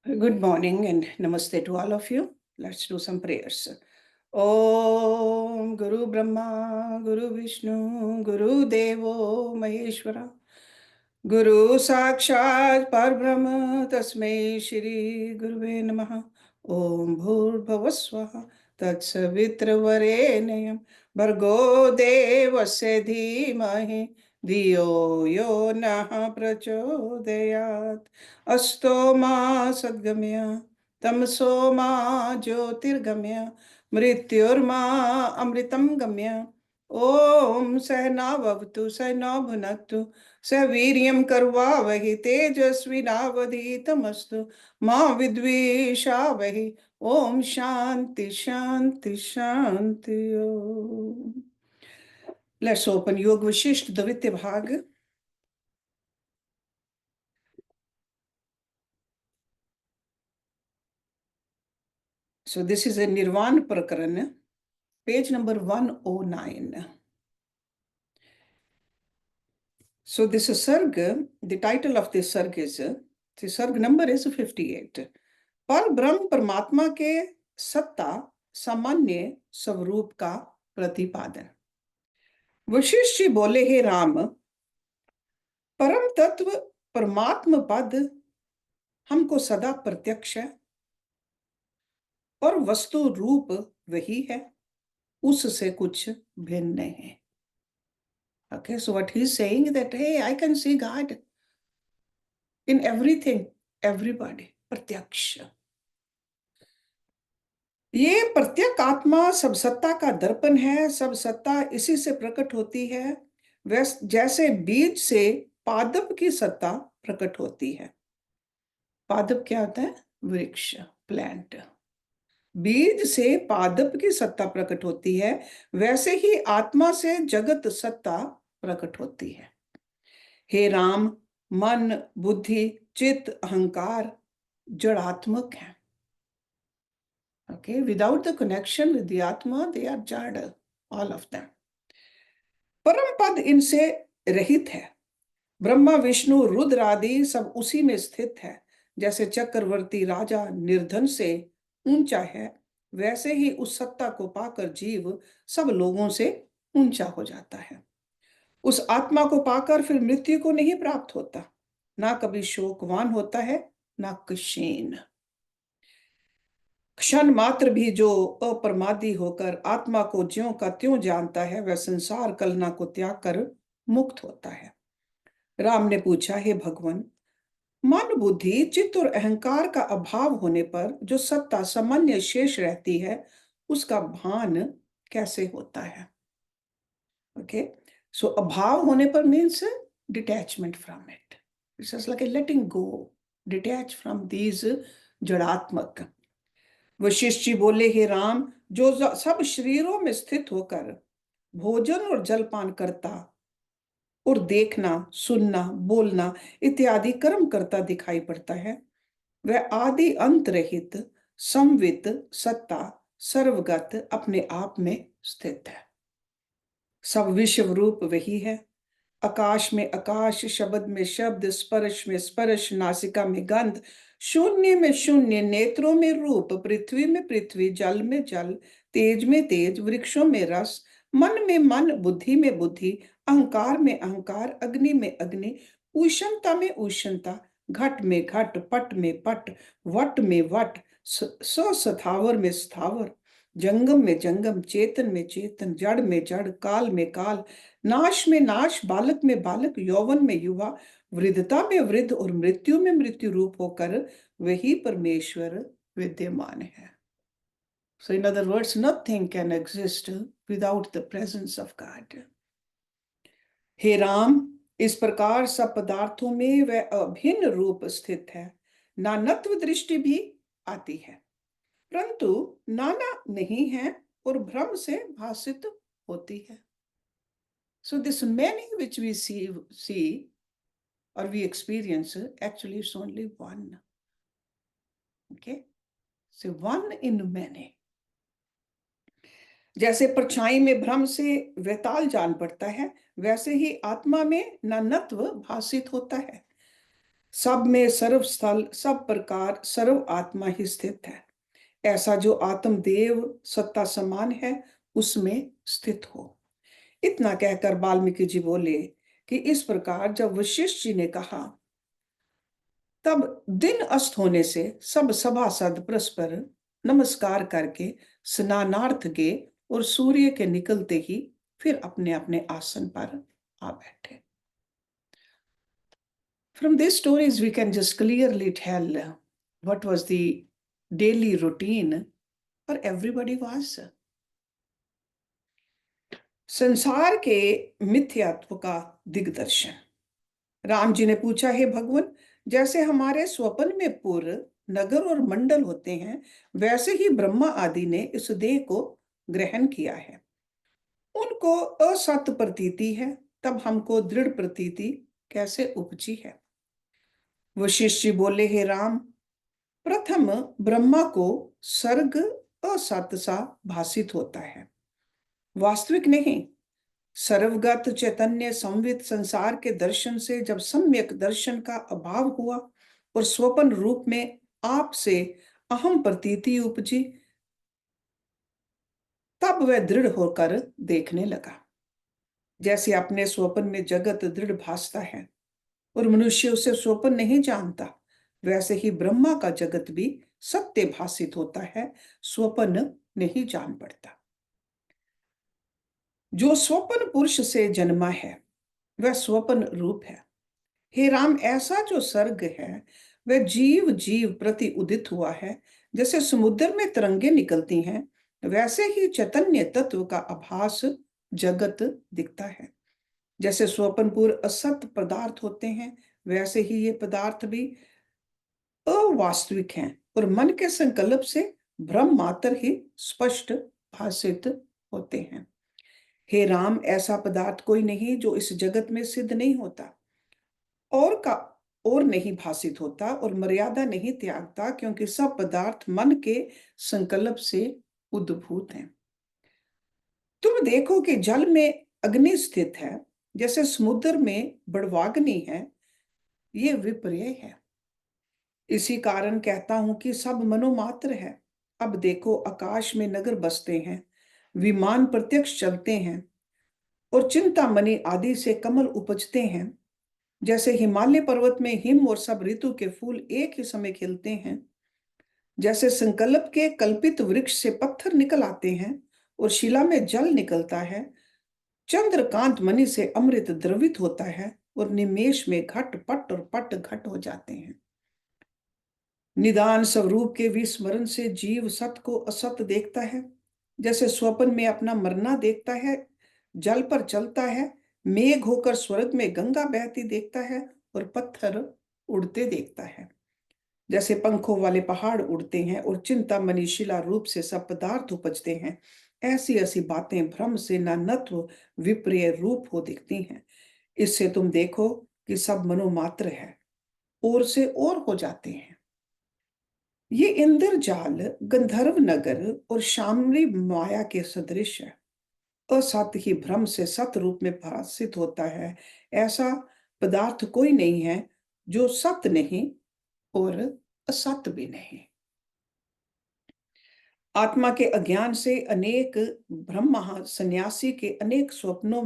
Good morning and namaste to all of you. Let's do some prayers. Om Guru Brahma, Guru Vishnu, Guru Devo Maheshwara. Guru Sakshat Parbrahma Tasmai Shri Guruve Namaha. Om Bhurбhavасваha Tatsavitra Bhargo Devasya Dhimahi Dhiyo Yo Nah Prachodayat. अस्तो मा सद्गमय तमसो मा ज्योतिर्गमय मृत्युर्मा अमृतं गम्य ओम सहनाववतु सहनौ भुनक्तु सह वीर्यं कर्वावहि तेजस्विनावधीतमस्तु मा विद्विषावहि ओम शांति शांति Shanti Om. Let's open Yoga Vashisht Dvitya Bhag. So this is a Nirvana Prakarana, page number 109. So this is Sarg, the title of this Sarg is, the Sarg number is 58. पर ब्रह्म परमात्मा के सत्ता सामान्य स्वरूप का प्रतिपादन. वशिष्ठ जी बोले, हे राम, परम तत्व परमात्म पद हमको सदा प्रत्यक्ष है और वस्तु रूप वही है, उससे कुछ भिन्न नहीं है. Okay, so what he's saying that, hey, I can see God in everything, everybody, प्रत्यक्ष. ये प्रत्येक आत्मा सब सत्ता का दर्पण है, सब सत्ता इसी से प्रकट होती है, जैसे बीज से पादप की सत्ता प्रकट होती है. पादप क्या होता है? वृक्ष, प्लांट. बीज से पादप की सत्ता प्रकट होती है, वैसे ही आत्मा से जगत सत्ता प्रकट होती है. हे राम, मन, बुद्धि, चित्त, अहंकार जड़ात्मक है. Okay, without the connection with the Atma, they are jada, all of them. परम पद इनसे रहित है. ब्रह्मा, विष्णु, रुद्र आदि सब उसी में स्थित है. जैसे चक्रवर्ती राजा निर्धन से ऊंचा है, वैसे ही उस सत्ता को पाकर जीव सब लोगों से ऊंचा हो जाता है. उस आत्मा को पाकर फिर मृत्यु को नहीं प्राप्त होता, ना कभी शोकवान होता है, ना क्षीण. क्षण मात्र भी जो अप्रमादी होकर आत्मा को ज्यों का त्यों जानता है, वह संसार कलना को त्याग कर मुक्त होता है. राम ने पूछा, हे भगवान, मन, बुद्धि, चित्त और अहंकार का अभाव होने पर जो सत्ता सामान्य शेष रहती है, उसका भान कैसे होता है? ओके, सो अभाव होने पर means detachment from it. It's just like a letting go, detach from these जड़ात्मक. वशिष्ठ जी बोले, हे राम, जो सब शरीरों में स्थित होकर भोजन और जलपान करता और देखना, सुनना, बोलना इत्यादि कर्म करता दिखाई पड़ता है, वह आदि अंत रहित संवित सत्ता सर्वगत अपने आप में स्थित है. सब विश्व रूप वही है. आकाश में आकाश, शब्द में शब्द, स्पर्श में स्पर्श, नासिका में गंध, शून्य में शून्य, नेत्रों में रूप, पृथ्वी में पृथ्वी, जल में जल, तेज में तेज, वृक्षों में रस, मन में मन, बुद्धि में बुद्धि, अहंकार में अहंकार, अग्नि में अग्नि, उष्णता में उष्णता, घट में घट, पट में पट, वट में वट, सस्थावर में स्थावर, जंगम में जंगम, चेतन में चेतन, जड़ में जड़, काल में काल, नाश में नाश, बालक में बालक, यौवन में युवा, वृद्धता में वृद्ध और मृत्यु में मृत्यु रूप होकर वही परमेश्वर विद्यमान है. So in other words, nothing can exist without the presence of God. हे राम, इस प्रकार सब पदार्थों में वह अभिन्न रूप स्थित है. नानत्व दृष्टि भी आती है, परंतु नाना नहीं है और भ्रम से भासित होती है. So this many which we see or we experience, actually it's only one. Okay, so one in many. जैसे परछाई में भ्रम से वैताल जान पड़ता है, वैसे ही आत्मा में नानत्व भासित होता है. सब में सर्व स्थल सब प्रकार सर्व आत्मा ही स्थित है। ऐसा जो आत्मदेव सत्ता समान है उसमें स्थित हो। इतना कहकर वाल्मीकि जी बोले कि इस प्रकार जब वशिष्ठ जी ने कहा तब दिन अस्त होने से सब सभासद परस्पर नमस्कार करके स्नानार्थ गए और सूर्य के निकलते ही फिर अपने अपने आसन पर आ बैठे। From these stories, we can just clearly tell what was the daily routine for everybody was. संसार के मिथ्यात्व का दिग्दर्शन। राम जी ने पूछा, हे भगवान, जैसे हमारे स्वप्न में पुर नगर और मंडल होते हैं, वैसे ही ब्रह्मा आदि ने इस देह को ग्रहण किया है। उनको असत प्रतीति है, तब हमको दृढ़ प्रतीति कैसे उपजी है? वशिष्ठ जी बोले, हे राम, प्रथम ब्रह्मा को सर्ग असत सा भासित होता है, वास्तविक नहीं। सर्वगत चैतन्य संवित संसार के दर्शन से जब सम्यक दर्शन का अभाव हुआ और स्वपन रूप में आप से अहम प्रतीति उपजी, तब वह दृढ़ होकर देखने लगा। जैसे अपने स्वपन में जगत दृढ़ भासता है और मनुष्य उसे स्वपन नहीं जानता, वैसे ही ब्रह्मा का जगत भी सत्य भासित होता है, स्वपन नहीं जान पड़ता। जो स्वपन पुरुष से जन्मा है वह स्वपन रूप है। हे राम, ऐसा जो सर्ग है वह जीव जीव प्रति उदित हुआ है। जैसे समुद्र में तरंगे निकलती हैं, वैसे ही चैतन्य तत्व का आभास जगत दिखता है। जैसे स्वपनपुर असत पदार्थ होते हैं, वैसे ही ये पदार्थ भी अवास्तविक हैं और मन के संकल्प से भ्रम मात्र ही स्पष्ट भासित होते हैं। हे राम, ऐसा पदार्थ कोई नहीं जो इस जगत में सिद्ध नहीं होता और का और नहीं भासित होता और मर्यादा नहीं त्यागता, क्योंकि सब पदार्थ मन के संकल्प से उद्भूत हैं। तुम देखो कि जल में अग्नि स्थित है, जैसे समुद्र में बड़वाग्नि है, ये विपर्य है। इसी कारण कहता हूं कि सब मनोमात्र है। अब देखो, आकाश में नगर बसते हैं, विमान प्रत्यक्ष चलते हैं और चिंतामणि आदि से कमल उपजते हैं। जैसे हिमालय पर्वत में हिम और सब ऋतु के फूल एक ही समय खिलते हैं, जैसे संकल्प के कल्पित वृक्ष से पत्थर निकल आते हैं और शिला में जल निकलता है, चंद्रकांत मणि से अमृत द्रवित होता है और निमेष में घट पट और पट घट हो जाते हैं। निदान स्वरूप के विस्मरण से जीव सत को असत देखता है। जैसे स्वप्न में अपना मरना देखता है, जल पर चलता है, मेघ होकर स्वर्ग में गंगा बहती देखता है और पत्थर उड़ते देखता है। जैसे पंखों वाले पहाड़ उड़ते हैं और चिंतामणि शिला रूप से सब पदार्थ उपजते हैं, ऐसी ऐसी बातें भ्रम से नानत्व विपर्य रूप हो दिखती हैं। इससे तुम देखो कि सब मनोमात्र है, और से और हो जाते हैं। ये इंद्रजाल गंधर्व नगर और शामरी माया के सदृश है। असत ही भ्रम से सत रूप में भासित होता है। ऐसा पदार्थ कोई नहीं है जो सत नहीं और असत भी नहीं। आत्मा के अज्ञान से अनेक ब्रह्म सन्यासी के अनेक स्वप्नों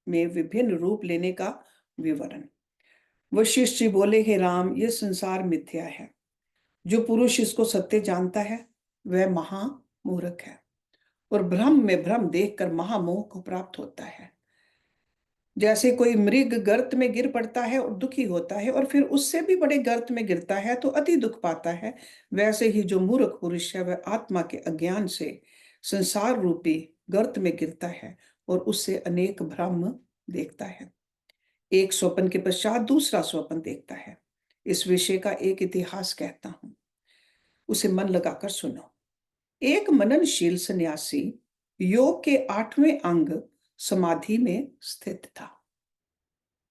में विभिन्न रूप लेने का विवरण। वशिष्ठ जी बोले, हे राम, ये संसार मिथ्या है। जो पुरुष इसको सत्य जानता है वह महामूर्ख है और भ्रम में भ्रम देखकर महामोह को प्राप्त होता है। जैसे कोई मृग गर्त में गिर पड़ता है और दुखी होता है और फिर उससे भी बड़े गर्त में गिरता है तो अति दुख पाता है, वैसे ही जो मूर्ख पुरुष है वह आत्मा के अज्ञान से संसार रूपी गर्त में गिरता है और उससे अनेक भ्रम देखता है। एक स्वप्न के पश्चात दूसरा स्वप्न देखता है। इस विषय का एक इतिहास कहता हूं, उसे मन लगाकर सुनो। एक मननशील सन्यासी योग के 8वें अंग समाधि में स्थित था।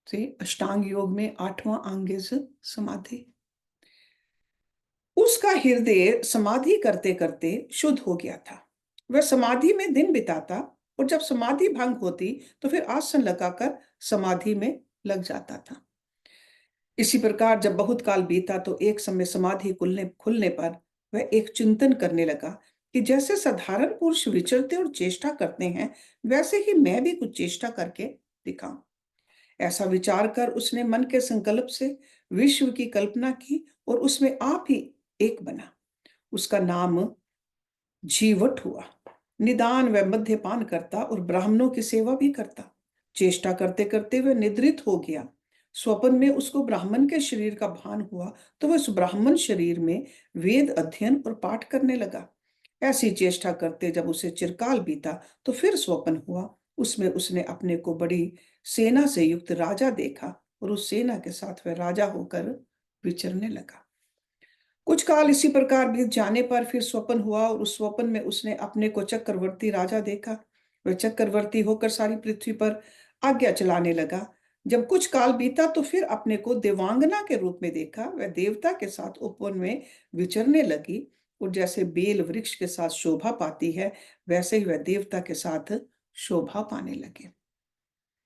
से अष्टांग योग में 8वां अंग समाधि। उसका हृदय समाधि करते करते शुद्ध हो गया था। वह समाधि में दिन बिताता और जब समाधि भंग होती तो फिर आसन लगाकर समाधि में लग जाता था। इसी प्रकार जब बहुत काल बीता तो एक समय समाधि खुलने खुलने पर वह एक चिंतन करने लगा कि जैसे साधारण पुरुष विचरते और चेष्टा करते हैं, वैसे ही मैं भी कुछ चेष्टा करके दिखाऊं। ऐसा विचार कर उसने मन के संकल्प से विश्व की कल्पना की और उसमें आप ही एक बना। उसका नाम जीवट हुआ। निदान व मद्यपान करता और ब्राह्मणों की सेवा भी करता। चेष्टा करते करते वह निद्रित हो गया। स्वप्न में उसको ब्राह्मण के शरीर का भान हुआ तो वह उस ब्राह्मण शरीर में वेद अध्ययन और पाठ करने लगा। ऐसी चेष्टा करते जब उसे चिरकाल बीता तो फिर स्वप्न हुआ। उसमें उसने अपने को बड़ी सेना से युक्त राजा देखा और उस सेना के साथ वह राजा होकर विचरने लगा। कुछ काल इसी प्रकार बीत जाने पर फिर स्वप्न हुआ और उस स्वप्न में उसने अपने को चक्रवर्ती राजा देखा। वह चक्रवर्ती होकर सारी पृथ्वी पर आज्ञा चलाने लगा। जब कुछ काल बीता तो फिर अपने को देवांगना के रूप में देखा। वह देवता के साथ उपवन में विचरने लगी और जैसे बेल वृक्ष के साथ शोभा पाती है, वैसे ही वह देवता के साथ शोभा पाने लगे।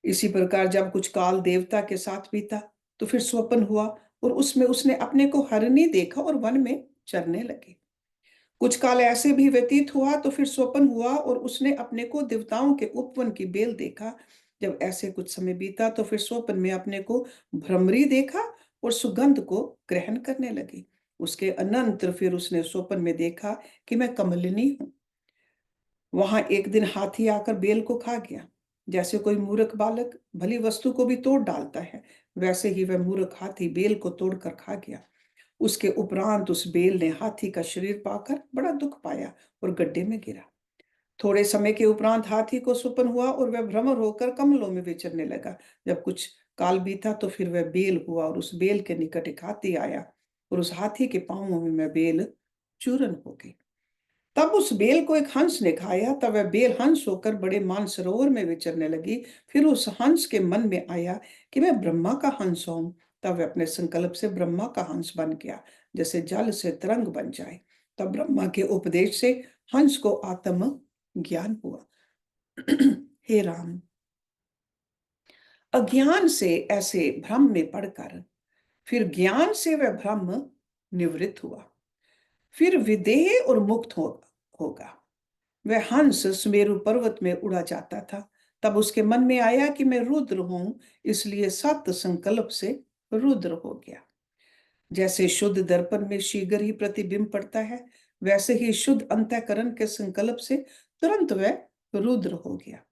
इसी प्रकार जब कुछ काल देवता के साथ बीता तो फिर स्वप्न हुआ और उसमें उसने अपने को हरिणी देखा और वन में चरने लगे। कुछ काल ऐसे भी व्यतीत हुआ तो फिर स्वप्न हुआ और उसने अपने को देवताओं के उपवन की बेल देखा। जब ऐसे कुछ समय बीता तो फिर स्वप्न में अपने को भ्रमरी देखा और सुगंध को ग्रहण करने लगी। उसके अनंतर फिर उसने स्वप्न में देखा कि मैं कमलिनी हूं। वहां एक दिन हाथी आकर बेल को खा गया। जैसे कोई मूर्ख बालक भली वस्तु को भी तोड़ डालता है, वैसे ही वह मूर्ख हाथी बेल को तोड़कर खा गया। उसके उपरांत उस बेल ने हाथी का शरीर पाकर बड़ा दुख पाया और गड्ढे में गिरा। थोड़े समय के उपरांत हाथी को स्वप्न हुआ और वह भ्रमर होकर कमलों में विचरने लगा। जब कुछ काल बीता तो फिर वह बेल हुआ और उस बेल के निकट एक हाथी आया और उस हाथी के पांवों में वह बेल चूरन हो गई। तब उस बेल को एक हंस ने खाया। तब वह बेल हंस होकर बड़े मानसरोवर में विचरने लगी। फिर उस हंस के मन में आया कि मैं ब्रह्मा का हंस हूं। तब वह अपने संकल्प से ब्रह्मा का हंस बन गया, जैसे जल से तरंग बन जाए। तब ब्रह्मा के उपदेश से हंस को आत्म ज्ञान हुआ। हे राम, अज्ञान से ऐसे भ्रम में पड़कर फिर ज्ञान से वह भ्रम निवृत्त हुआ। फिर विदेह और मुक्त होगा। वह हंस सुमेरु पर्वत में उड़ा जाता था। तब उसके मन में आया कि मैं रुद्र हूं, इसलिए सत संकल्प से रुद्र हो गया। जैसे शुद्ध दर्पण में शीघ्र ही प्रतिबिंब पड़ता है, वैसे ही शुद्ध अंतःकरण के संकल्प से तुरंत वह रुद्र हो गया।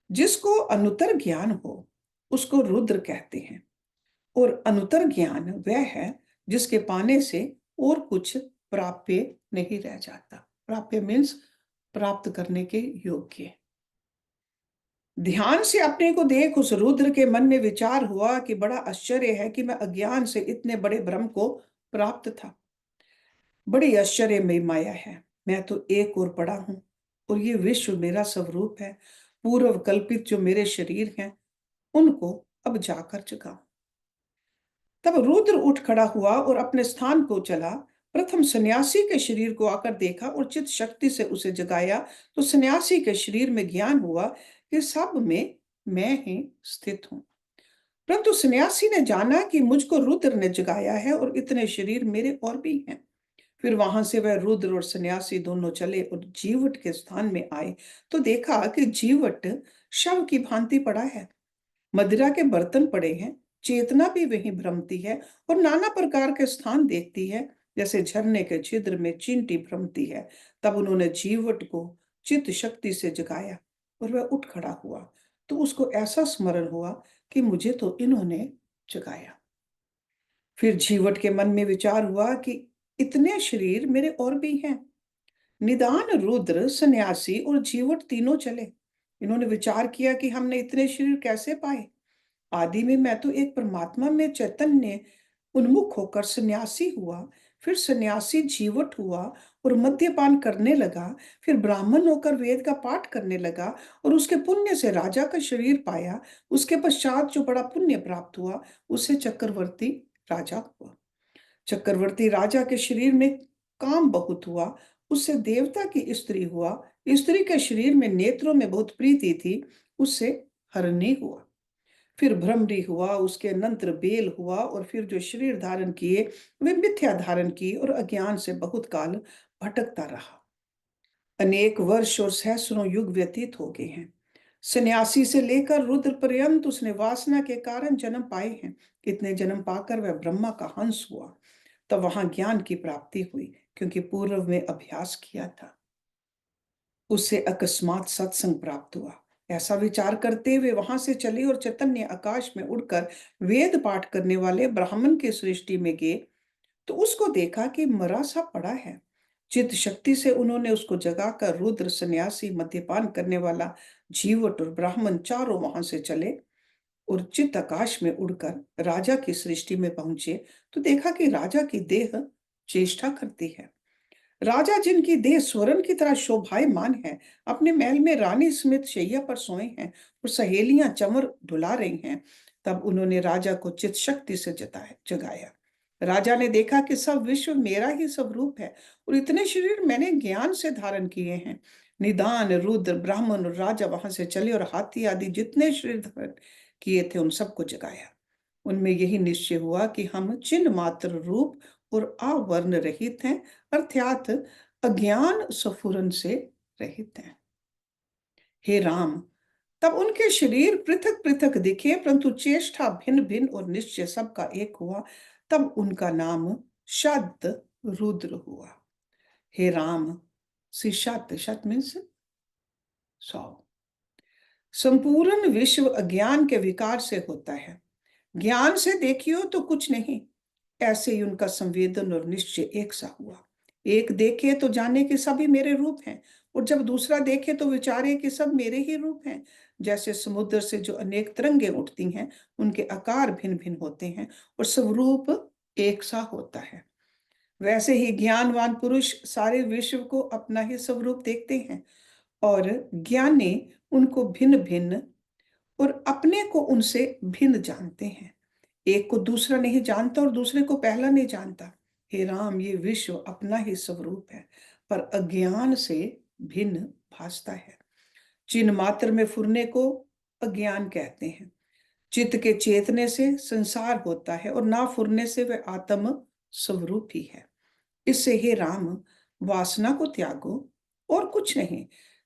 जिसको अनुत्तर ज्ञान हो उसको रुद्र कहते हैं। और अनुत्तर ज्ञान वह है जिसके पाने से और कुछ प्राप्य नहीं रह जाता। प्राप्य मीन्स प्राप्त करने के योग्य। ध्यान से अपने को देख उस रुद्र के मन में विचार हुआ कि बड़ा आश्चर्य है कि मैं अज्ञान से इतने बड़े भ्रम को प्राप्त था। बड़ी आश्चर्यमय माया है। मैं तो एक और पड़ा हूं और ये विश्व मेरा स्वरूप है। पूर्व कल्पित जो मेरे शरीर हैं उनको अब जाकर जगाऊं। तब रुद्र उठ खड़ा हुआ और अपने स्थान को चला। प्रथम सन्यासी के शरीर को आकर देखा और चित शक्ति से उसे जगाया तो सन्यासी के शरीर में ज्ञान हुआ कि सब में मैं ही स्थित हूं। परंतु सन्यासी ने जाना कि मुझको रुद्र ने जगाया है और इतने शरीर मेरे और भी हैं। फिर वहां से वह रुद्र और सन्यासी दोनों चले और जीवट के स्थान में आए तो देखा कि जीवट शव की भांति पड़ा है। मदिरा के बर्तन पड़े हैं। चेतना भी वहीं भ्रमती है और नाना प्रकार के स्थान देखती है, जैसे झरने के छिद्र में चींटी भ्रमती है। तब उन्होंने जीवट को चित्त शक्ति से जगाया और वह उठ खड़ा हुआ। तो उसको ऐसा स्मरण हुआ कि मुझे तो इन्होंने जगाया। फिर जीवट के मन में विचार हुआ कि इतने शरीर मेरे और भी हैं। निदान रुद्र, सन्यासी और जीवट तीनों चले। इन्होंने विचार किया कि हमने इतने शरीर कैसे पाए। आदि में मैं तो एक परमात्मा में चैतन्य उन्मुख होकर सन्यासी हुआ। फिर सन्यासी जीवट हुआ और मद्यपान करने लगा। फिर ब्राह्मण होकर वेद का पाठ करने लगा और उसके पुण्य से राजा का शरीर पाया। उसके पश्चात जो बड़ा पुण्य प्राप्त हुआ उसे चक्रवर्ती राजा हुआ। चक्रवर्ती राजा के शरीर में काम बहुत हुआ। उससे देवता की स्त्री हुआ। स्त्री के शरीर में नेत्रों में बहुत प्रीति थी, उससे हरणी हुआ। फिर भ्रमरी हुआ, उसके अनंतर बेल हुआ, और फिर जो शरीर धारण किए वे मिथ्या धारण किए और अज्ञान से बहुत काल भटकता रहा। अनेक वर्ष और सहस्रों युग व्यतीत हो गए हैं। सन्यासी से लेकर रुद्र पर्यंत उसने वासना के कारण जन्म पाए हैं। इतने जन्म पाकर वह ब्रह्मा का हंस हुआ। तब वहां ज्ञान की प्राप्ति हुई, क्योंकि पूर्व में अभ्यास किया था। उससे अकस्मात सत्संग प्राप्त हुआ। ऐसा विचार करते हुए वहां से चले और चैतन्य आकाश में उड़कर वेद पाठ करने वाले ब्राह्मण की सृष्टि में गए, तो उसको देखा कि मरा सा पड़ा है। चित्त शक्ति से उन्होंने उसको जगाकर रुद्र, सन्यासी, मद्यपान करने वाला, जीवट और ब्राह्मण चारों वहां से चले और चित्त आकाश में उड़कर राजा की सृष्टि में पहुंचे, तो देखा कि राजा की देह चेष्टा करती है। राजा, जिनकी देह स्वर्ण की तरह शोभायमान है, अपने महल में रानी समेत शैया पर सोए हैं और सहेलियां चमर डुला रही हैं। तब उन्होंने राजा को चित शक्ति से जगाया। राजा ने देखा कि सब विश्व मेरा ही स्वरूप है और इतने शरीर मैंने ज्ञान से धारण किए हैं। निदान, रुद्र, ब्राह्मण और राजा वहां से चले और हाथी आदि जितने शरीर धारण किए थे उन सबको जगाया। उनमें यही निश्चय हुआ कि हम चिन्ह मात्र रूप और आवर्ण रहित हैं, अर्थात अज्ञान स्फुरन से रहित हैं। हे राम, तब उनके शरीर पृथक पृथक दिखे, परंतु चेष्टा भिन्न भिन्न और निश्चय सबका एक हुआ। तब उनका नाम शत रुद्र हुआ। हे राम, सी शत, शत मीन्स 100। संपूर्ण विश्व अज्ञान के विकार से होता है। ज्ञान से देखियो तो कुछ नहीं, ऐसे ही उनका संवेदन और निश्चय एक सा हुआ। एक देखे तो जाने कि सभी मेरे रूप हैं, और जब दूसरा देखे तो विचारे कि सब मेरे ही रूप हैं। जैसे समुद्र से जो अनेक तरंगें उठती हैं, उनके आकार भिन्न भिन्न होते हैं और स्वरूप एक सा होता है, वैसे ही ज्ञानवान पुरुष सारे विश्व को अपना ही स्वरूप देखते हैं, और ज्ञानी उनको भिन्न भिन्न और अपने को उनसे भिन्न जानते हैं। एक को दूसरा नहीं जानता और दूसरे को पहला नहीं जानता। हे राम, ये विश्व अपना ही स्वरूप है, पर अज्ञान से भिन्न भासता है। चिन्ह मात्र में फुरने को अज्ञान कहते हैं। चित्त के चेतने से संसार होता है और ना फुरने से वह आत्म स्वरूप ही है। इससे हे राम, वासना को त्यागो और कुछ नहीं।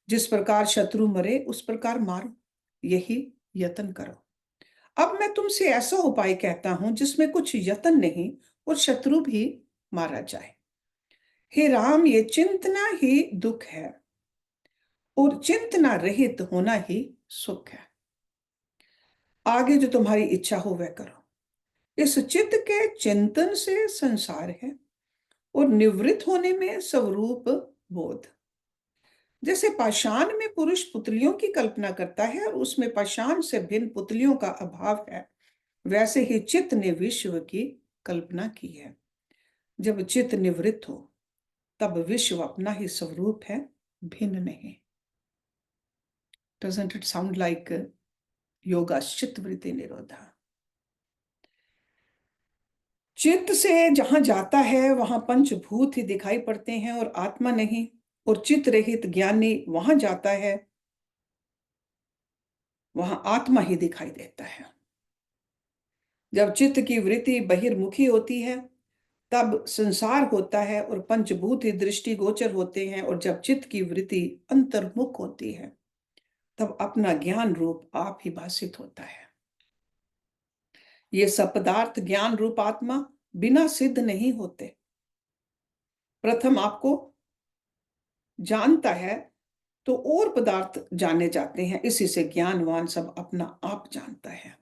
जिस प्रकार शत्रु मरे उस प्रकार मारो, यही यत्न करो। अब मैं तुमसे ऐसा उपाय कहता हूं जिसमें कुछ यत्न नहीं और शत्रु भी मारा जाए। हे राम, ये चिंतना ही दुख है और चिंतना रहित होना ही सुख है। आगे जो तुम्हारी इच्छा हो वह करो। इस चित्त के चिंतन से संसार है और निवृत्त होने में स्वरूप बोध। जैसे पाषाण में पुरुष पुतलियों की कल्पना करता है और उसमें पाषाण से भिन्न पुतलियों का अभाव है, वैसे ही चित्त ने विश्व की कल्पना की है। जब चित्त निवृत्त हो तब विश्व अपना ही स्वरूप है, भिन्न नहीं। Doesn't it sound like yoga चित्त वृत्ति निरोधा? चित्त से जहां जाता है वहां पंचभूत ही दिखाई पड़ते हैं और आत्मा नहीं, और चित्त रहित ज्ञानी वहां जाता है, वहां आत्मा ही दिखाई देता है। जब चित्त की वृत्ति बहिर्मुखी होती है तब संसार होता है और पंचभूत ही दृष्टि गोचर होते हैं, और जब चित्त की वृत्ति अंतर्मुख होती है तब अपना ज्ञान रूप आप ही भासित होता है। ये सब पदार्थ ज्ञान रूप आत्मा बिना सिद्ध नहीं होते। प्रथम आपको जानता है तो और पदार्थ जाने जाते हैं, इसी से ज्ञानवान सब अपना आप जानता है।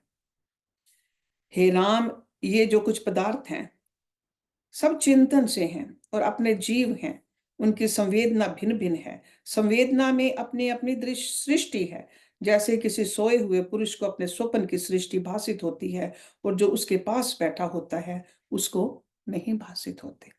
हे राम, ये जो कुछ पदार्थ हैं सब चिंतन से हैं और अपने जीव हैं। उनकी संवेदना भिन्न भिन्न है। संवेदना में अपनी अपनी दृश्य सृष्टि है। जैसे किसी सोए हुए पुरुष को अपने स्वप्न की सृष्टि भासित होती है और जो उसके पास बैठा होता है उसको नहीं भासित होते,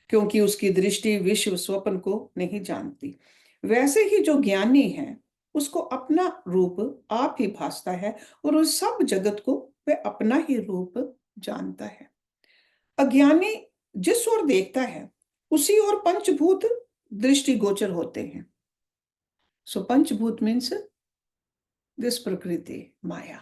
क्योंकि उसकी दृष्टि विश्व स्वप्न को नहीं जानती। वैसे ही जो ज्ञानी है उसको अपना रूप आप ही भासता है और उस सब जगत को वह अपना ही रूप जानता है। अज्ञानी जिस ओर देखता है उसी ओर पंचभूत दृष्टि गोचर होते हैं। सो पंचभूत मीन्स दिस प्रकृति, माया।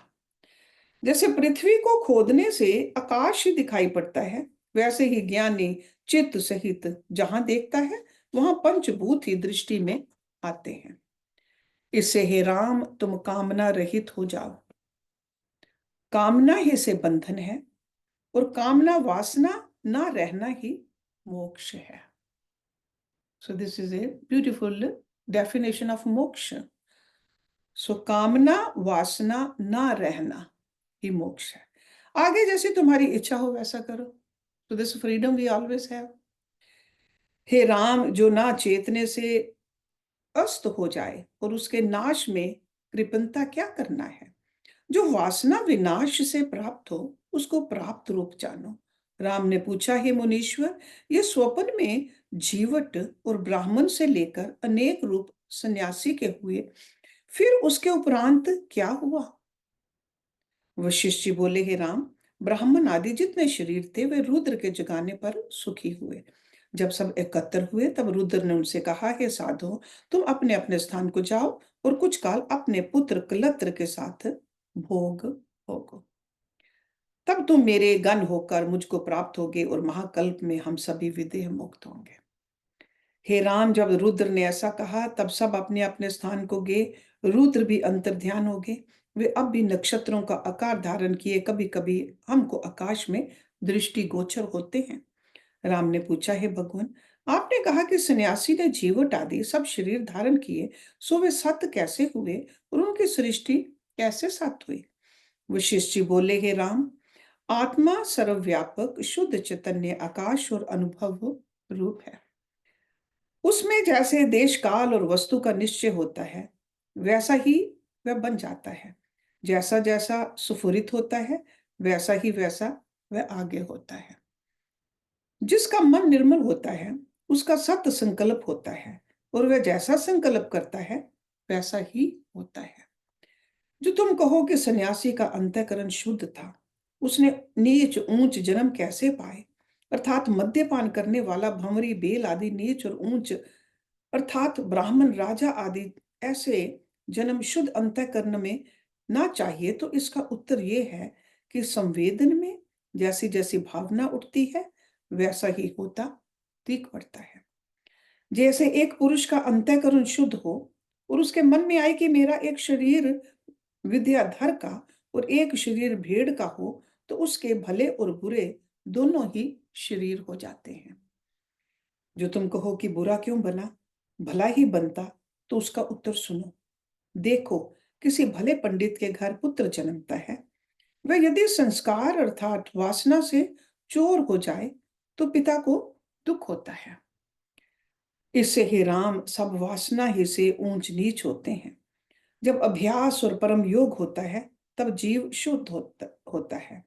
जैसे पृथ्वी को खोदने से आकाश दिखाई पड़ता है, वैसे ही ज्ञानी चित्त सहित जहां देखता है वहां पंचभूत ही दृष्टि में आते हैं। इससे हे राम तुम कामना रहित हो जाओ। कामना ही से बंधन है और कामना वासना ना रहना ही मोक्ष है। So this is a beautiful definition of मोक्ष। सो कामना वासना ना रहना ही मोक्ष है। आगे जैसे तुम्हारी इच्छा हो वैसा करो। तो this freedom we always have. हे राम, जो ना चेतने से अस्त हो जाए और उसके नाश में कृपणता क्या करना है। जो वासना विनाश से प्राप्त हो उसको प्राप्त रूप जानो। राम ने पूछा, हे मुनीश्वर, ये स्वप्न में जीवट और ब्राह्मण से लेकर अनेक रूप सन्यासी के हुए, फिर उसके उपरांत क्या हुआ। वशिष्ठ जी बोले, हे राम, ब्राह्मण आदि जितने शरीर थे वे रुद्र के जगाने पर सुखी हुए। जब सब एकत्र हुए तब रुद्र ने उनसे कहा, हे साधो, तुम अपने अपने स्थान को जाओ और कुछ काल अपने पुत्र कलत्र के साथ भोग भोगो। तब तुम मेरे गण होकर मुझको प्राप्त होगे और महाकल्प में हम सभी विदेह मुक्त होंगे। हे राम, जब रुद्र ने ऐसा कहा तब सब अपने अपने स्थान को गए। रुद्र भी अंतर्ध्यान हो गए। वे अब भी नक्षत्रों का आकार धारण किए कभी कभी हमको आकाश में दृष्टि गोचर होते हैं। राम ने पूछा, हे भगवान, आपने कहा कि सन्यासी ने जीवट आदि सब शरीर धारण किए, सो वे सत कैसे हुए और उनकी सृष्टि कैसे सत हुई। वशिष्ठ जी बोले, हे राम, आत्मा सर्वव्यापक शुद्ध चैतन्य आकाश और अनुभव रूप है। उसमें जैसे देश काल और वस्तु का निश्चय होता है वैसा ही वह बन जाता है। जैसा जैसा सुफुरित होता है वैसा ही वैसा वह आगे होता है। जिसका मन निर्मल होता है उसका सत्य संकल्प होता है और वह जैसा संकल्प करता है वैसा ही होता है। जो तुम कहो कि सन्यासी का अंतःकरण शुद्ध था, उसने नीच ऊंच जन्म कैसे पाए, अर्थात मद्यपान करने वाला भंवरी बेल आदि नीच और ऊंच अर्थात ब्राह्मण राजा आदि ऐसे जन्म शुद्ध अंतःकरण में ना चाहिए। तो इसका उत्तर ये है कि संवेदन में जैसी जैसी भावना उठती है वैसा ही होता दिख पड़ता है। जैसे एक पुरुष का अंतःकरण शुद्ध हो और उसके मन में आए कि मेरा एक शरीर विद्याधर का और एक शरीर भेड़ का हो, तो उसके भले और बुरे दोनों ही शरीर हो जाते हैं। जो तुम कहो कि बुरा क्यों बना, भला ही बनता, तो उसका उत्तर सुनो। देखो, किसी भले पंडित के घर पुत्र जन्मता है। वह यदि संस्कार अर्थात वासना से चोर हो जाए तो पिता को दुख होता है। इससे ही राम सब वासना ही से ऊंच नीच होते हैं। जब अभ्यास और परम योग होता है तब जीव शुद्ध होता है।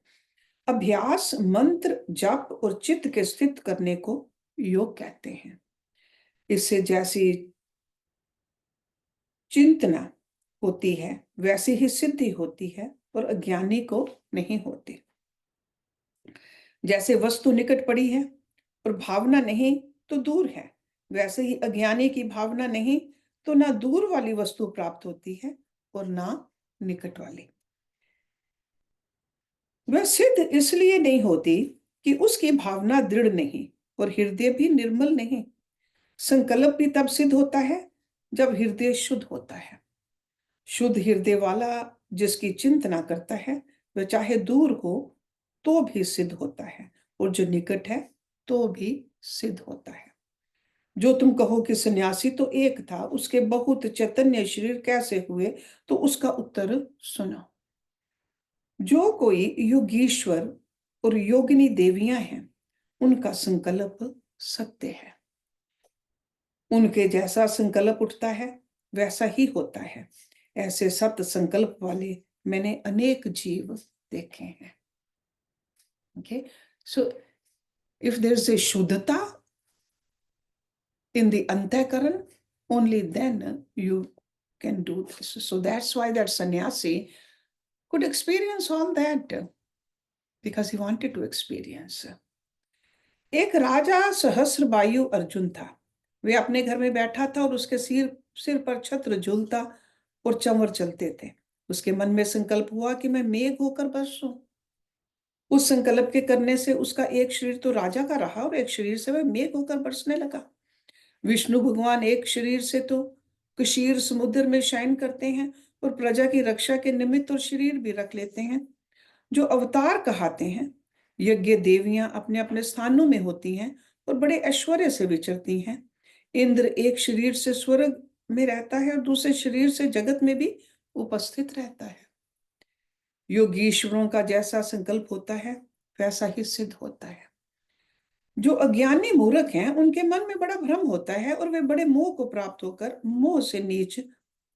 अभ्यास मंत्र जप और चित्त के स्थित करने को योग कहते हैं। इससे जैसी चिंतना होती है वैसी ही सिद्धि होती है और अज्ञानी को नहीं होती। जैसे वस्तु निकट पड़ी है और भावना नहीं तो दूर है, वैसे ही अज्ञानी की भावना नहीं तो ना दूर वाली वस्तु प्राप्त होती है और ना निकट वाली। वह सिद्ध इसलिए नहीं होती कि उसकी भावना दृढ़ नहीं और हृदय भी निर्मल नहीं। संकल्प भी तब सिद्ध होता है जब हृदय शुद्ध होता है। शुद्ध हृदय वाला जिसकी चिंतना करता है वह चाहे दूर हो तो भी सिद्ध होता है और जो निकट है तो भी सिद्ध होता है। जो तुम कहो कि सन्यासी तो एक था, उसके बहुत चैतन्य शरीर कैसे हुए, तो उसका उत्तर सुनो। जो कोई योगीश्वर और योगिनी देवियां हैं उनका संकल्प सत्य है। उनके जैसा संकल्प उठता है वैसा ही होता है। ऐसे सत्य संकल्प वाले मैंने अनेक जीव देखे हैं। Okay, so if there is a शुद्धता in the antakaran, only then you can do this. So that's why that sannyasi could experience all that because he wanted to experience. एक राजा सहस्रबायु अर्जुन था। वे अपने घर में बैठा था और उसके सिर सिर पर छत्र झूलता और चंवर चलते थे। उसके मन में संकल्प हुआ कि मैं मेघ होकर बरसूं। उस संकल्प के करने से उसका एक शरीर तो राजा का रहा और एक शरीर से वह मेघ होकर बरसने लगा। विष्णु भगवान एक शरीर से तो कशीर समुद्र में शयन करते हैं और प्रजा की रक्षा के निमित्त और शरीर भी रख लेते हैं, जो अवतार कहते हैं। यज्ञ देवियां अपने अपने स्थानों में होती हैं और बड़े ऐश्वर्य से विचरती हैं। इंद्र एक शरीर से स्वर्ग में रहता है और दूसरे शरीर से जगत में भी उपस्थित रहता है। योगीश्वरों का जैसा संकल्प होता है वैसा ही सिद्ध होता है। जो अज्ञानी मूर्ख हैं उनके मन में बड़ा भ्रम होता है और वे बड़े मोह को प्राप्त होकर मोह से नीच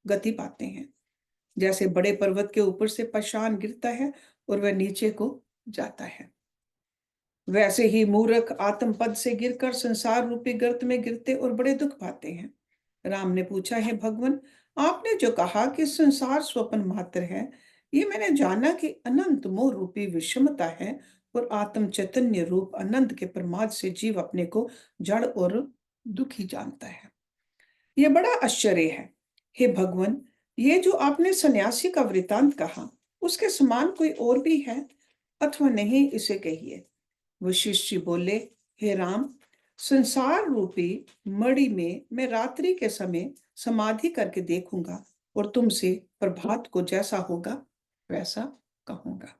गति पाते हैं। जैसे बड़े पर्वत के ऊपर से पाषाण गिरता है और वह नीचे को जाता है, वैसे ही मूर्ख आत्मपद से गिरकर संसार रूपी गर्त में गिरते और बड़े दुख पाते हैं। राम ने पूछा, है भगवान, आपने जो कहा कि संसार स्वप्न मात्र है, ये मैंने जाना कि अनंत मोह रूपी विषमता है और आत्म चैतन्य रूप अनंत के प्रमाद से जीव अपने को जड़ और दुखी जानता है। ये बड़ा आश्चर्य है। हे भगवान, ये जो आपने सन्यासी का वृतांत कहा, उसके समान कोई और भी है अथवा नहीं, इसे कहिए। वशिष्ठ जी बोले, हे राम, संसार रूपी मणि में मैं रात्रि के समय समाधि करके देखूंगा और तुमसे प्रभात को जैसा होगा वैसा कहूंगा।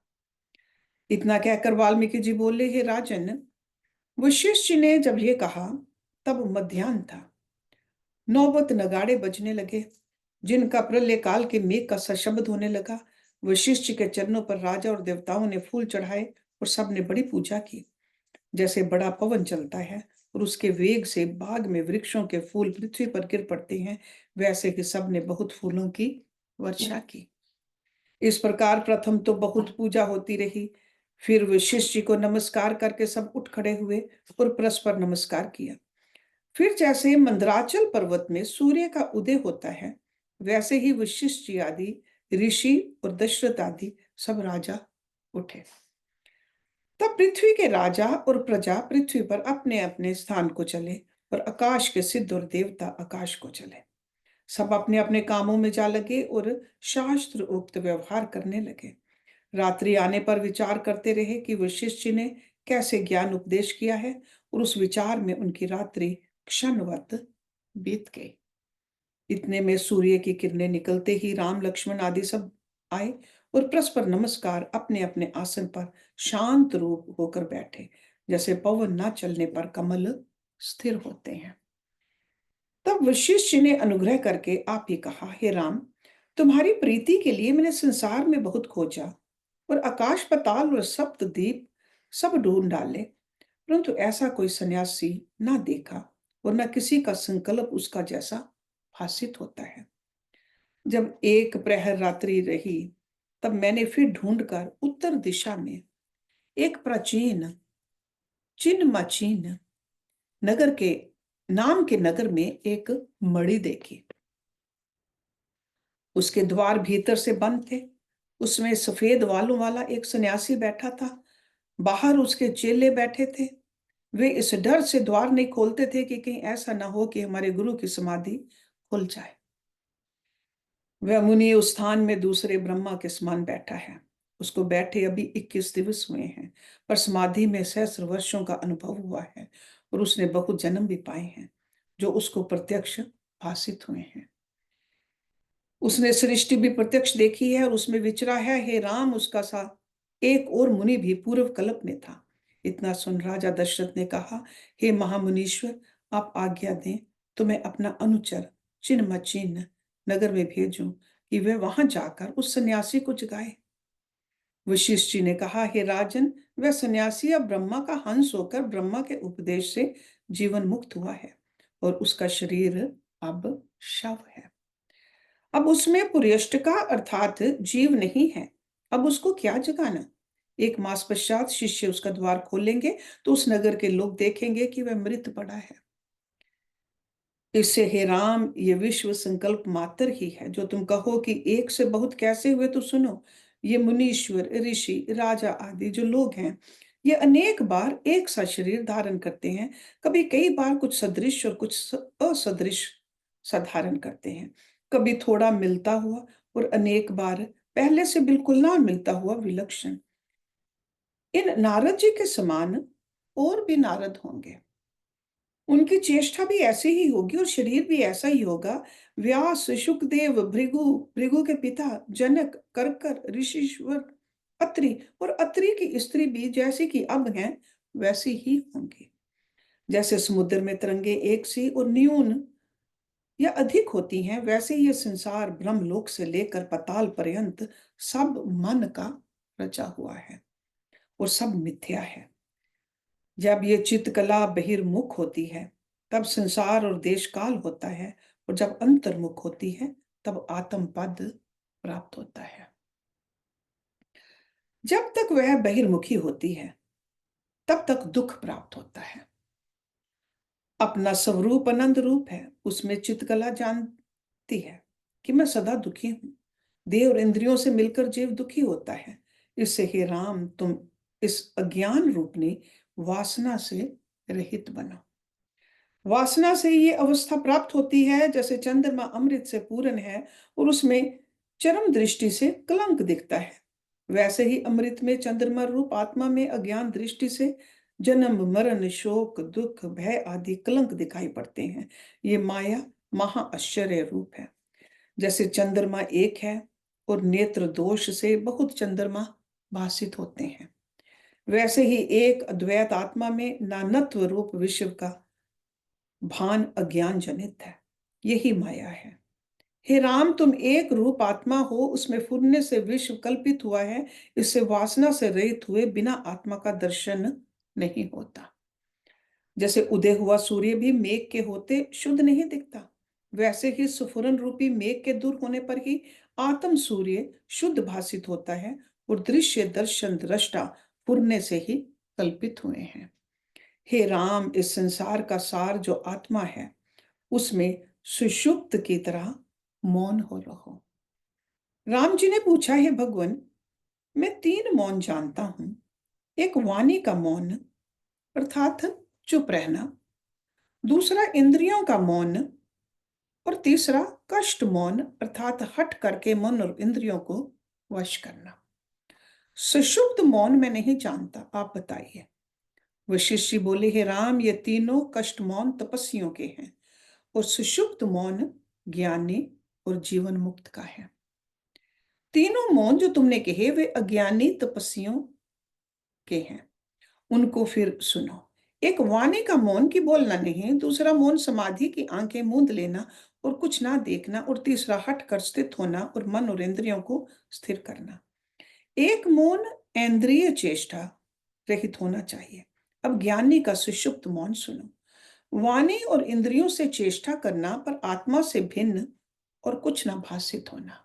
इतना कहकर वाल्मीकि जी बोले, हे राजन, वशिष्ठ जी ने जब ये कहा तब मध्याह्न था। नौबत नगाड़े बजने लगे, जिनका प्रलय काल के मेघ का सा शब्द होने लगा। वशिष्ठ जी के चरणों पर राजा और देवताओं ने फूल चढ़ाए और सबने बड़ी पूजा की। जैसे बड़ा पवन चलता है और उसके वेग से बाग में वृक्षों के फूल पृथ्वी पर गिर पड़ते हैं, वैसे ही सबने बहुत फूलों की वर्षा की। इस प्रकार प्रथम तो बहुत पूजा होती रही, फिर वशिष्ठ जी को नमस्कार करके सब उठ खड़े हुए और परस्पर नमस्कार किया। फिर जैसे मंदराचल पर्वत में सूर्य का उदय होता है, वैसे ही वशिष्ठ जी आदि ऋषि और दशरथ आदि सब राजा उठे। तब पृथ्वी के राजा और प्रजा पृथ्वी पर अपने अपने स्थान को चले और आकाश के सिद्ध और देवता आकाश को चले। सब अपने अपने कामों में जा लगे और शास्त्र उक्त व्यवहार करने लगे। रात्रि आने पर विचार करते रहे कि वशिष्ठ जी ने कैसे ज्ञान उपदेश किया है, और उस विचार में उनकी रात्रि क्षणवत बीत गई। इतने में सूर्य की किरणें निकलते ही राम लक्ष्मण आदि सब आए और परस्पर नमस्कार अपने अपने आसन पर शांत रूप होकर बैठे, जैसे पवन न चलने पर कमल स्थिर होते हैं। तब वशिष्ठ जी ने अनुग्रह करके आप ही कहा, हे राम, तुम्हारी प्रीति के लिए मैंने संसार में बहुत खोजा और आकाश पाताल और सप्त द्वीप सब ढूंढ डाले, परंतु ऐसा कोई सन्यासी ना देखा और न किसी का संकल्प उसका जैसा भासित होता है। जब एक प्रहर रात्रि रही, तब मैंने फिर ढूंढकर उत्तर दिशा में एक प्राचीन चिन्मचीन नगर के नाम के नगर में एक मणि देखी। उसके द्वार भीतर से बंद थे। उसमें सफेद बालों वाला एक सन्यासी बैठा था। बाहर उसके चेले बैठे थे। वे इस डर से द्वार नहीं खोलते थे कि कहीं ऐसा ना हो कि हमारे गुरु की समाधि खुल जाए। वह मुनि उस स्थान में दूसरे ब्रह्मा के समान बैठा है। उसको बैठे अभी 21 दिवस हुए हैं, पर समाधि में सहस्र वर्षों का अनुभव हुआ है और उसने बहुत जन्म भी पाए हैं, जो उसको प्रत्यक्ष भासित हुए हैं। उसने सृष्टि भी प्रत्यक्ष देखी है और उसमें विचरा है। हे राम, उसका सा एक और मुनि भी पूर्व कल्प में था। इतना सुन राजा दशरथ ने कहा, हे महामुनीश्वर, आप आज्ञा दें तो मैं अपना अनुचर चिन्मचिन्ह नगर में भेजूं कि वह वहां जाकर उस सन्यासी को जगाए। वशिष्ठ जी ने कहा, हे राजन, वह सन्यासी अब ब्रह्मा का हंस होकर ब्रह्मा के उपदेश से जीवन मुक्त हुआ है और उसका शरीर अब शव है। अब उसमें पुर्यष्टका अर्थात जीव नहीं है। अब उसको क्या जगाना। एक मास पश्चात शिष्य उसका द्वार खोलेंगे तो उस नगर के लोग देखेंगे कि वह मृत पड़ा है। इससे हे राम, ये विश्व संकल्प मात्र ही है। जो तुम कहो कि एक से बहुत कैसे हुए, तो सुनो। ये मुनीश्वर, ऋषि, राजा आदि जो लोग हैं, ये अनेक बार एक सा शरीर धारण करते हैं। कभी कई बार कुछ सदृश और कुछ असदृश सा धारण करते हैं। कभी थोड़ा मिलता हुआ और अनेक बार पहले से बिल्कुल ना मिलता हुआ विलक्षण। इन नारद जी के समान और भी नारद होंगे। उनकी चेष्टा भी ऐसी ही होगी और शरीर भी ऐसा ही होगा। व्यास, शुकदेव, भृगु, भृगु के पिता जनक, करकर, ऋषिश्वर, अत्रि और अत्रि की स्त्री भी जैसी कि अब हैं वैसी ही होंगी। जैसे समुद्र में तरंगे एक सी और न्यून या अधिक होती हैं, वैसे ये संसार ब्रह्मलोक से लेकर पाताल पर्यंत सब मन का रचा हुआ है और सब मिथ्या है। जब ये चित्तकला बहिर्मुख होती है तब संसार और देश काल होता है, और जब अंतर्मुख होती है तब आत्म पद प्राप्त होता है। जब तक वह बहिर्मुखी होती है तब तक दुख प्राप्त होता है। अपना स्वरूप आनंद रूप है, उसमें चित्तकला जानती है कि मैं सदा दुखी हूं। देह और इंद्रियों से मिलकर जीव दुखी होता है। इससे हे राम, तुम इस अज्ञान रूपनी वासना से रहित बनो। वासना से ये अवस्था प्राप्त होती है जैसे चंद्रमा अमृत से पूर्ण है और उसमें चरम दृष्टि से कलंक दिखता है, वैसे ही अमृत में चंद्रमा रूप आत्मा में अज्ञान दृष्टि से जन्म, मरण, शोक, दुख, भय आदि कलंक दिखाई पड़ते हैं। ये माया महा आश्चर्य रूप है। जैसे चंद्रमा एक है और नेत्र दोष से बहुत चंद्रमा भासित होते हैं, वैसे ही एक अद्वैत आत्मा में नानत्व रूप विश्व का भान अज्ञान जनित है। यही माया है। हे राम, तुम एक रूप आत्मा हो, उसमें फुरने से विश्व कल्पित हुआ है। इससे वासना से रहित हुए बिना आत्मा का दर्शन नहीं होता। जैसे उदय हुआ सूर्य भी मेघ के होते शुद्ध नहीं दिखता, वैसे ही सुफुरन रूपी मेघ के दूर होने पर ही आत्म सूर्य शुद्ध भासित होता है और दृश्य दर्शन दृष्टा फुरने से ही कल्पित हुए हैं। हे राम, इस संसार का सार जो आत्मा है उसमें सुषुप्त की तरह मौन हो रहो। राम जी ने पूछा, हे भगवान, मैं तीन मौन जानता हूं। एक वाणी का मौन अर्थात चुप रहना, दूसरा इंद्रियों का मौन और तीसरा कष्ट मौन अर्थात हट करके मन और इंद्रियों को वश करना। सुषुप्त मौन मैं नहीं जानता, आप बताइए। वशिष्ठ जी बोले, हे राम, ये तीनों कष्ट मौन तपस्वियों के हैं और सुषुप्त मौन ज्ञानी और जीवन मुक्त का है। तीनों मौन जो तुमने कहे वे अज्ञानी तपस्वियों के हैं, उनको फिर सुनो। एक वाणी का मौन की बोलना नहीं, दूसरा मौन समाधि की आंखें मूंद लेना और कुछ ना देखना, और तीसरा हट कर स्थित होना और मन और इंद्रियों को स्थिर करना। एक मौन इंद्रिय चेष्टा रहित होना चाहिए। अब ज्ञानी का सुषुप्त मौन सुनो। वाणी और इंद्रियों से चेष्टा करना पर आत्मा से भिन्न और कुछ ना भासित होना,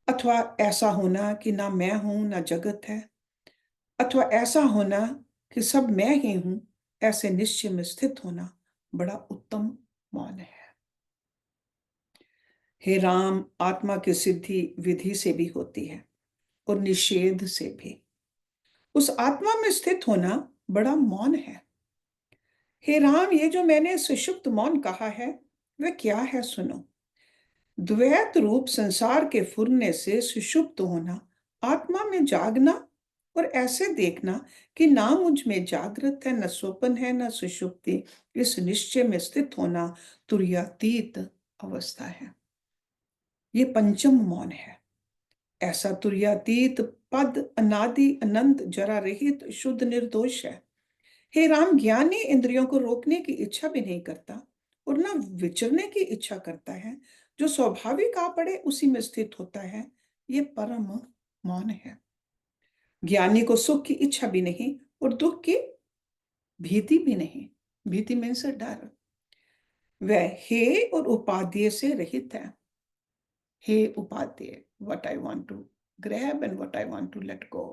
अथवा ऐसा होना कि ना मैं हूं ना जगत है, अथवा ऐसा होना कि सब मैं ही हूं, ऐसे निश्चय में स्थित होना बड़ा उत्तम मौन है। हे राम, आत्मा की सिद्धि विधि से भी होती है और निषेध से भी। उस आत्मा में स्थित होना बड़ा मौन है। हे राम, ये जो मैंने सुषुप्त मौन कहा है वह क्या है, सुनो। द्वैत रूप संसार के फुरने से सुषुप्त होना, आत्मा में जागना और ऐसे देखना कि ना मुझ में जागृत है, न स्वप्न है, न सुषुप्ति, इस निश्चय में स्थित होना तुर्यातीत अवस्था है। ये पंचम मौन है। ऐसा तुर्यातीत पद अनादि अनंत जरा रहित शुद्ध निर्दोष है। हे राम, ज्ञानी इंद्रियों को रोकने की इच्छा भी नहीं करता और ना विचरने की इच्छा करता है। जो स्वाभाविक आ पड़े उसी में स्थित होता है। ये परम मौन है। ज्ञानी को सुख की इच्छा भी नहीं और दुख की भीति भी नहीं। भीति में से डर। वह हे और उपादेय से रहित है। हे उपादेय, what I want to grab and what I want to let go।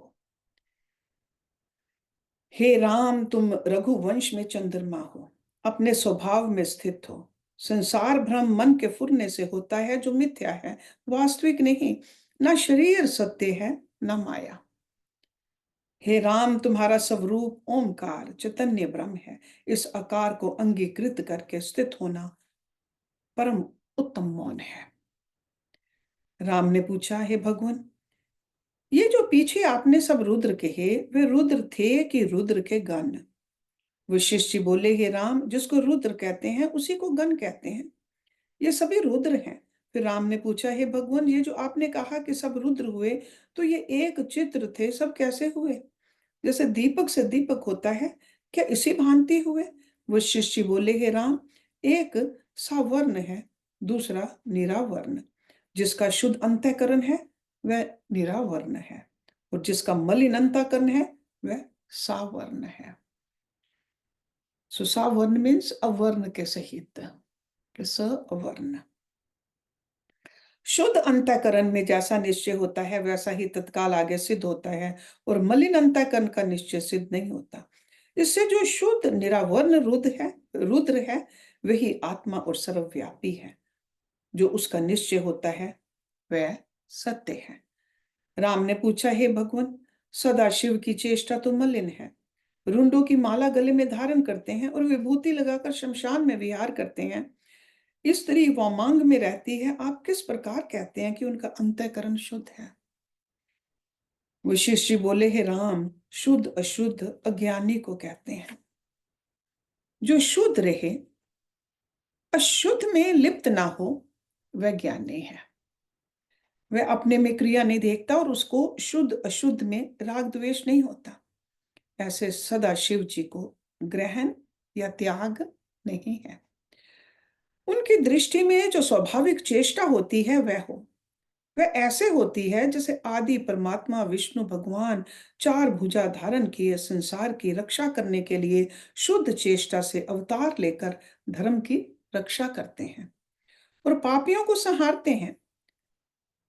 हे राम, तुम रघुवंश में चंद्रमा हो, अपने स्वभाव में स्थित हो। संसार भ्रम मन के फुरने से होता है जो मिथ्या है, वास्तविक नहीं। ना शरीर सत्य है, ना माया। हे राम, तुम्हारा स्वरूप ओमकार चैतन्य ब्रह्म है। इस आकार को अंगीकृत करके स्थित होना परम उत्तम मौन है। राम ने पूछा, हे भगवान, ये जो पीछे आपने सब रुद्र कहे, वे रुद्र थे कि रुद्र के गण? वशिष्ठ जी बोले, हे राम, जिसको रुद्र कहते हैं उसी को गण कहते हैं। ये सभी रुद्र हैं। फिर राम ने पूछा, हे भगवान, ये जो आपने कहा कि सब रुद्र हुए, तो ये एक चित्र थे, सब कैसे हुए? जैसे दीपक से दीपक होता है, क्या इसी भांति हुए? वशिष्ठ जी बोले, हे राम, एक सावर्ण है, दूसरा निरावर्ण। जिसका शुद्ध अंतःकरण है वह निरावर्ण है, और जिसका मलिन अंतःकरण है वह सावर्ण है। सो सावर्ण मीन्स अवर्ण के सहित, के स अवर्ण। शुद्ध अंतःकरण में जैसा निश्चय होता है वैसा ही तत्काल आगे सिद्ध होता है, और मलिन अंतःकरण का निश्चय सिद्ध नहीं होता। इससे जो शुद्ध निरावर्ण रुद्र है वही आत्मा और सर्वव्यापी है। जो उसका निश्चय होता है वह सत्य है। राम ने पूछा, हे भगवान, सदा शिव की चेष्टा तो मलिन है। रुंडों की माला गले में धारण करते हैं और विभूति लगाकर शमशान में विहार करते हैं। स्त्री वामांग में रहती है, आप किस प्रकार कहते हैं कि उनका अंतःकरण शुद्ध है? वशिष्ठ जी बोले, हे राम, शुद्ध अशुद्ध अज्ञानी को कहते हैं। जो शुद्ध रहे, अशुद्ध में लिप्त ना हो, वह ज्ञानी है। वह अपने में क्रिया नहीं देखता और उसको शुद्ध अशुद्ध में राग द्वेष नहीं होता। ऐसे सदा शिव जी को ग्रहण या त्याग नहीं है। उनकी दृष्टि में जो स्वाभाविक चेष्टा होती है वह ऐसे होती है जैसे आदि परमात्मा विष्णु भगवान चार भुजा धारण किए संसार की रक्षा करने के लिए शुद्ध चेष्टा से अवतार लेकर धर्म की रक्षा करते हैं और पापियों को संहारते हैं।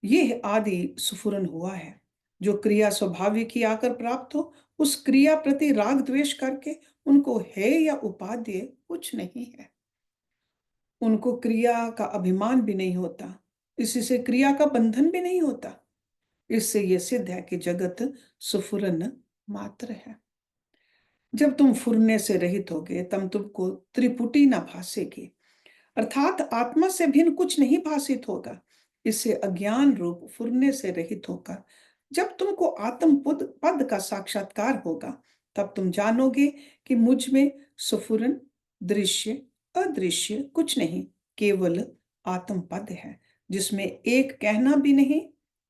यह आदि सुफुरन हुआ है। जो क्रिया स्वाभाविक ही आकर प्राप्त हो, उस क्रिया प्रति राग द्वेष करके उनको है या उपादेय कुछ नहीं है। उनको क्रिया का अभिमान भी नहीं होता, इसी से क्रिया का बंधन भी नहीं होता। इससे यह सिद्ध है कि जगत सुफुरन मात्र है। जब तुम फुरने से रहित होगे तब तुमको त्रिपुटी न भासेगी, अर्थात आत्मा से भिन्न कुछ नहीं भासित होगा। इससे अज्ञान रूप फुरने से रहित होकर जब तुमको आत्म पद का साक्षात्कार होगा, तब तुम जानोगे कि मुझ में सुफुरन दृश्य अदृश्य कुछ नहीं, केवल आत्म पद है, जिसमें एक कहना भी नहीं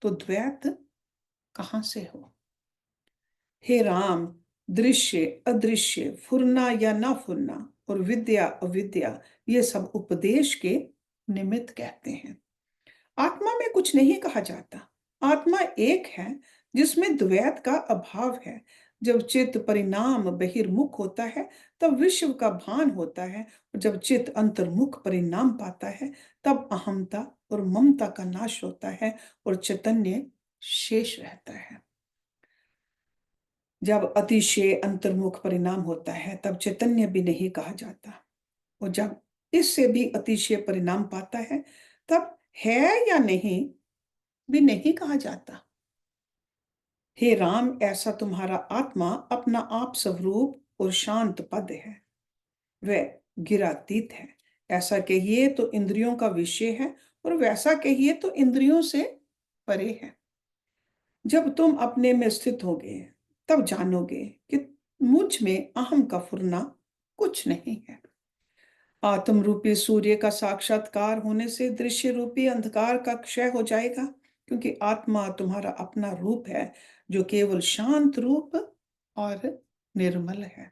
तो द्वैत कहां से हो? हे राम, दृश्य अदृश्य, फुरना या ना फुरना और विद्या अविद्या, ये सब उपदेश के निमित्त कहते हैं। आत्मा में कुछ नहीं कहा जाता। आत्मा एक है जिसमें द्वैत का अभाव है। जब चित्त परिणाम बहिर्मुख होता है तब विश्व का भान होता है, और जब चित्त अंतर्मुख परिणाम पाता है तब अहमता और ममता का नाश होता है और चैतन्य शेष रहता है। जब अतिशय अंतर्मुख परिणाम होता है तब चैतन्य भी नहीं कहा जाता, और जब इससे भी अतिशय परिणाम पाता है तब है या नहीं भी नहीं कहा जाता। हे राम, ऐसा तुम्हारा आत्मा अपना आप स्वरूप और शांत पद है, वह गिरातीत है। ऐसा कहिए तो इंद्रियों का विषय है, और वैसा कहिए तो इंद्रियों से परे है। जब तुम अपने में स्थित होगे तब जानोगे कि मुझ में अहम का फुरना कुछ नहीं है। आत्म रूपी सूर्य का साक्षात्कार होने से दृश्य रूपी अंधकार का क्षय हो जाएगा, क्योंकि आत्मा तुम्हारा अपना रूप है जो केवल शांत रूप और निर्मल है।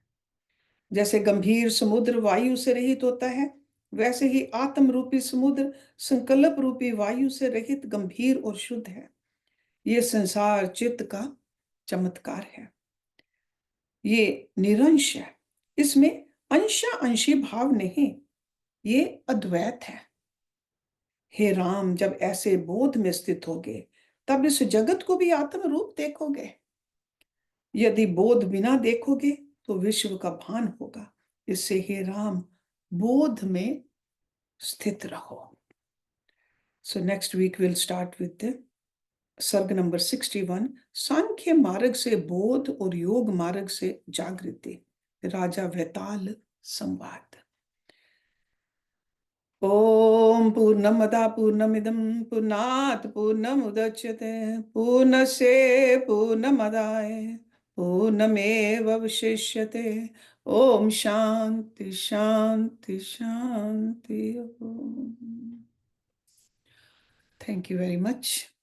जैसे गंभीर समुद्र वायु से रहित होता है, वैसे ही आत्म रूपी समुद्र संकल्प रूपी वायु से रहित गंभीर और शुद्ध है। ये संसार चित्त का चमत्कार है। ये निरंश है, इसमें अंशा अंशी भाव नहीं, ये अद्वैत है। हे राम, जब ऐसे बोध में स्थित होगे तब इस जगत को भी आत्म रूप देखोगे। यदि बोध बिना देखोगे तो विश्व का भान होगा। इससे हे राम, बोध में स्थित रहो। So next week will start with सर्ग नंबर 61, सांख्य मार्ग से बोध और योग मार्ग से जागृति, राजा वैताल संवाद। ओम पूर्णमदा पूर्णमिदं पूर्णात् पूर्णमुदच्यते पूर्णस्य पूर्णमदाय पूर्णमेवावशिष्यते। ओम शांति शांति शांति। Thank you very much.